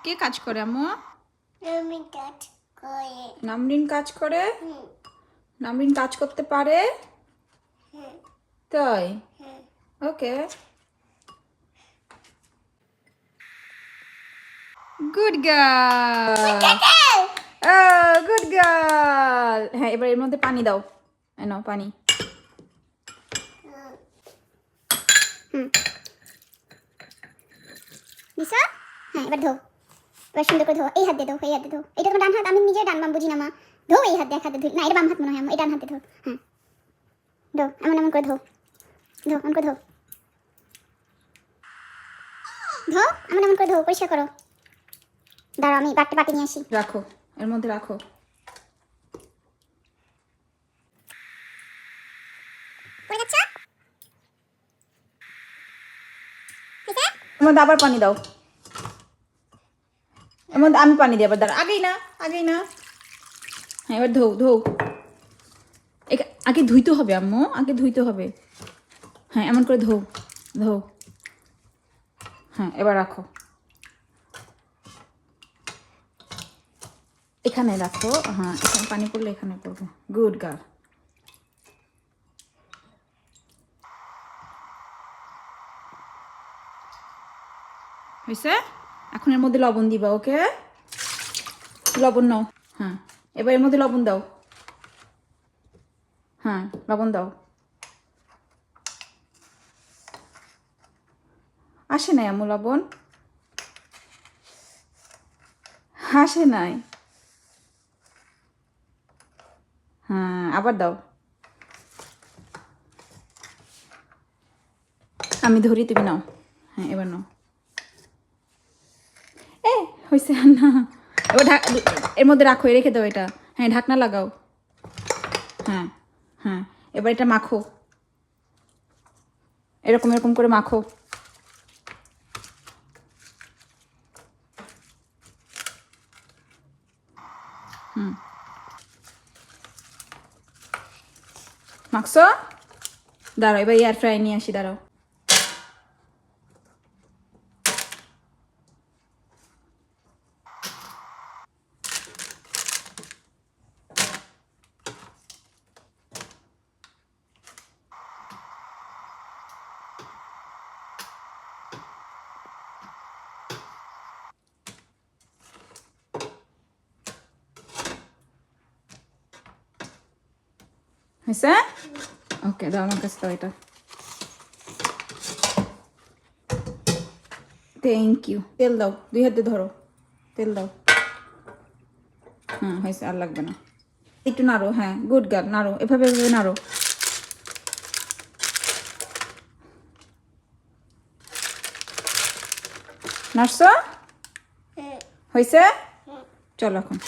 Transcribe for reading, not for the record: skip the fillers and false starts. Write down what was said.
কে কাজ করে আম্মু? নামরিন কাজ করে। নামরিন কাজ করে? নামরিন কাজ করতে পারে? তাই? Okay. Good girl. Good girl. হ্যাঁ, এবার এর মধ্যে পানি দাও। নাও পানি। দিশা, হ্যাঁ এবার ধো। এবার সুন্দর করে ধো। এই হাত দিয়ে ধো, এই হাত দিয়ে ধো। এটা তোমার ডান হাত, আমি নিজে ডান বাম বুঝি না মা। ধো এই হাত দিয়ে, এক হাতে ধো। না এটা বাম হাত মনে হয় আমার, এই ডান হাতে ধো। হ্যাঁ ধো, এমন এমন করে ধো। ধো, এমন করে ধো। ধো, এমন এমন করে ধো, পরিষ্কার করো। দাঁড়াও আমি বাটি নিয়ে আসি। রাখো, এর মধ্যে রাখো। পড়ে যাচ্ছ? এর মধ্যে আবার পানি দাও। এর মধ্যে আমি পানি দিই আবার, দাঁড়া। আগেই না। হ্যাঁ, এবার ধো। আগে ধুইতে হবে আম্মু, আগে ধুইতে হবে। হ্যাঁ, এমন করে ধো। হ্যাঁ, এবার রাখো। এখানে রাখো। হ্যাঁ, এখানে পানি পড়লে এখানে পড়বে। Good girl. হয়েছে? এখন এর মধ্যে লবণ দিবা, ওকে? লবণ নাও। হ্যাঁ, এবার এর মধ্যে লবণ দাও। হ্যাঁ, লবণ দাও। আসে নাই আম্মু লবণ? আসে নাই। হ্যাঁ, আবার দাও। আমি ধরি, তুমি নাও। হ্যাঁ, এবার নাও। হয়েছে না? এবার এর মধ্যে রাখো, রেখে দাও এটা। হ্যাঁ, ঢাকনা লাগাও। হ্যাঁ, এবার এটা মাখো। এরকম করে মাখো। মাখছো? দাঁড়াও, এবার এয়ার ফ্রাই নিয়ে আসি, দাঁড়াও। হয়েছে? ওকে, দাও আমার কাছে, দাও এটা। Thank you. তেল দাও, 2 হাতে ধরো। তেল দাও। হ্যাঁ, হয়েছে, আর লাগবে না। একটু নাড়ো। হ্যাঁ, গুড গার্ল, নাড়ো। এভাবে নাড়ো। নাড়ছো? হয়েছে? চলো এখন।